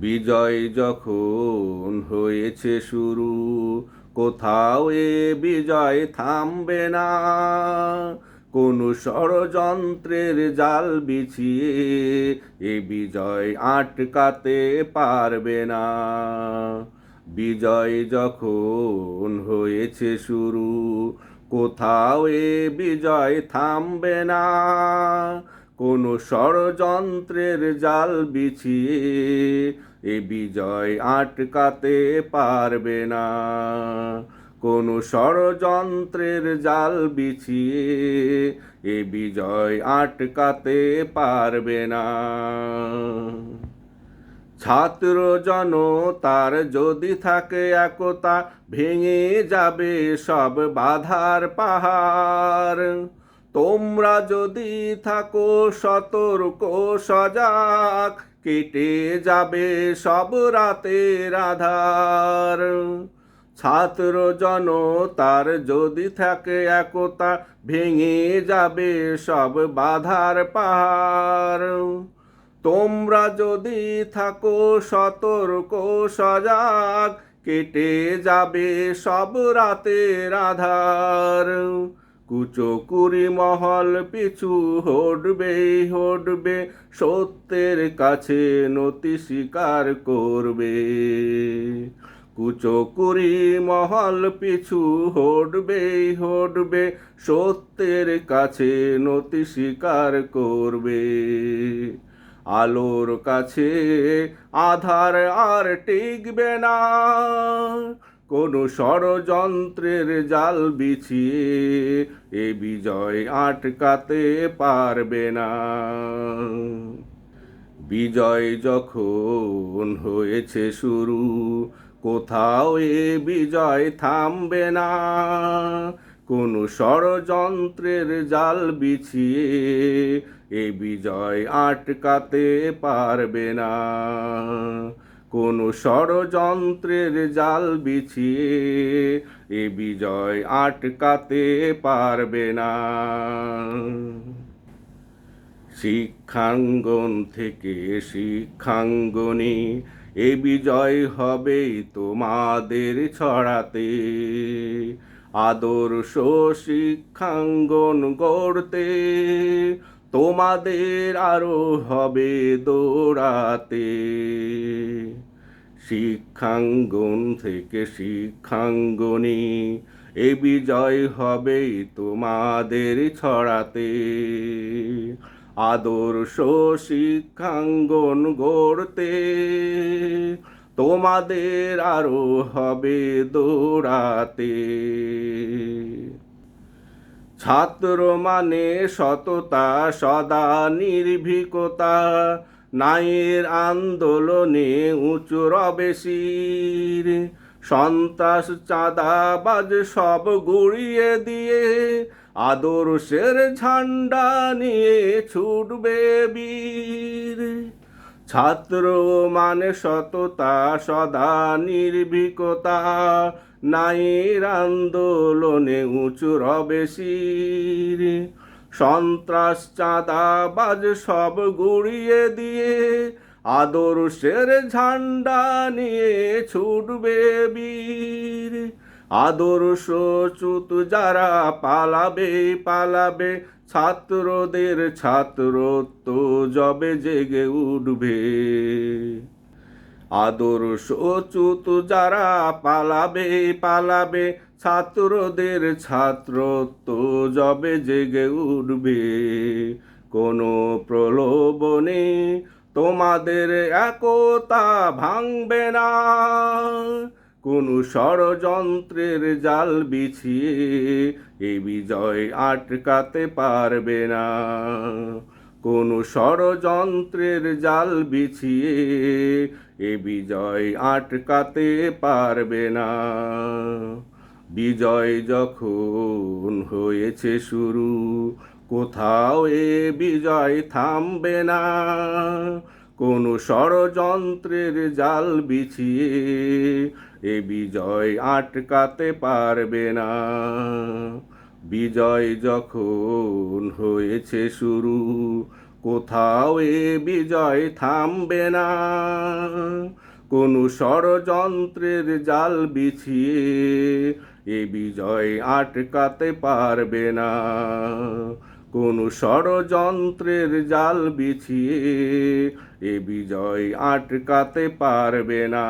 বিজয় যখন হয়েছে শুরু, কোথাও এ বিজয় থামবে না। কোনো ষড়যন্ত্রের জাল বিছিয়ে এ বিজয় আটকাতে পারবে না। বিজয় যখন হয়েছে শুরু, কোথাও এ বিজয় থামবে না। কোনো ষড়যন্ত্রের জাল বিছিয়ে এ বিজয় আটকাতে পারবে না। কোনো ষড়যন্ত্রের জাল বিছিয়ে এ বিজয় আটকাতে পারবে না। ছাত্র জনতার যদি থাকে একতা, ভেঙে যাবে সব বাধার পাহাড়। তোমরা যদি থাকো সতর্ক সজাগ, কেটে যাবে সব রাতের আধার। ছাত্র জনতার যদি থাকে একতা, ভেঙে যাবে সব বাধার পাহাড়। তোমরা যদি থাকো সতর্ক সজাগ, কেটে যাবে সব রাতের আধার। কুচকুরি মহল পিছু হটবে, সত্যের কাছে নতি স্বীকার করবে। কুচকুরি মহল পিছু হটবে, সত্যের কাছে নতি স্বীকার করবে। আলোর কাছে আধার আর টিকবে না, কোনো ষড়যন্ত্রের জাল বিছিয়ে এ বিজয় আটকাতে পারবে না। বিজয় যখন হয়েছে শুরু, কোথাও এ বিজয় থামবে না। কোনো ষড়যন্ত্রের জাল বিছিয়ে এ বিজয় আটকাতে পারবে না। কোনো ষড়যন্ত্রের জাল বিছিয়ে এ বিজয় আটকাতে পারবে না। শিক্ষাঙ্গন থেকে শিক্ষাঙ্গনে এ বিজয় হবে তোমাদের ছড়াতে। আদর্শ শিক্ষাঙ্গন গড়তে তোমাদের আরো হবে দৌড়াতে। শিক্ষাঙ্গন থেকে শিক্ষাঙ্গনে এ বিজয় হবে তোমাদের ছড়াতে। আদর্শ শিক্ষাঙ্গন গড়তে তোমাদের আরো হবে দৌড়াতে। ছাত্র মানে সততা, সদা নির্ভীকতা, ন্যায়ের আন্দোলনে উঁচু রবে শির। সন্ত্রাস চাঁদাবাজ সব গুড়িয়ে দিয়ে আদর্শের ঝান্ডা নিয়ে ছুটবে বীর। ছাত্র মানে সততা, সদা নির্ভীকতা, ন্যায়ের আন্দোলনে উঁচু রবে শির। সন্ত্রাস চাঁদাবাজ সব গুড়িয়ে দিয়ে আদর্শের ঝান্ডা নিয়ে ছুটবে বীর। আদর্শচ্যুত যারা পালাবে, ছাত্রদের ছাত্রত্ব যবে জেগে উঠবে। আদর্শচ্যুত যারা পালাবে, ছাত্রদের ছাত্রত্ব যবে জেগে উঠবে। কোনো প্রলোভনে তোমাদের একতা ভাঙবে না, কোনো ষড়যন্ত্রের জাল বিছিয়ে এ বিজয় আটকাতে পারবে না। কোনো ষড়যন্ত্রের জাল বিছিয়ে এ বিজয় আটকাতে পারবে না। বিজয় যখন হয়েছে শুরু, কোথাও এ বিজয় থামবে না। কোনো ষড়যন্ত্রের জাল বিছিয়ে এ বিজয় আটকাতে পারবে না। বিজয় যখন হয়েছে শুরু, কোথাও এ বিজয় থামবে না। কোনো ষড়যন্ত্রের জাল বিছিয়ে এ বিজয় আটকাতে পারবে না। কোনো ষড়যন্ত্রের জাল বিছিয়ে এ বিজয় আটকাতে পারবে না।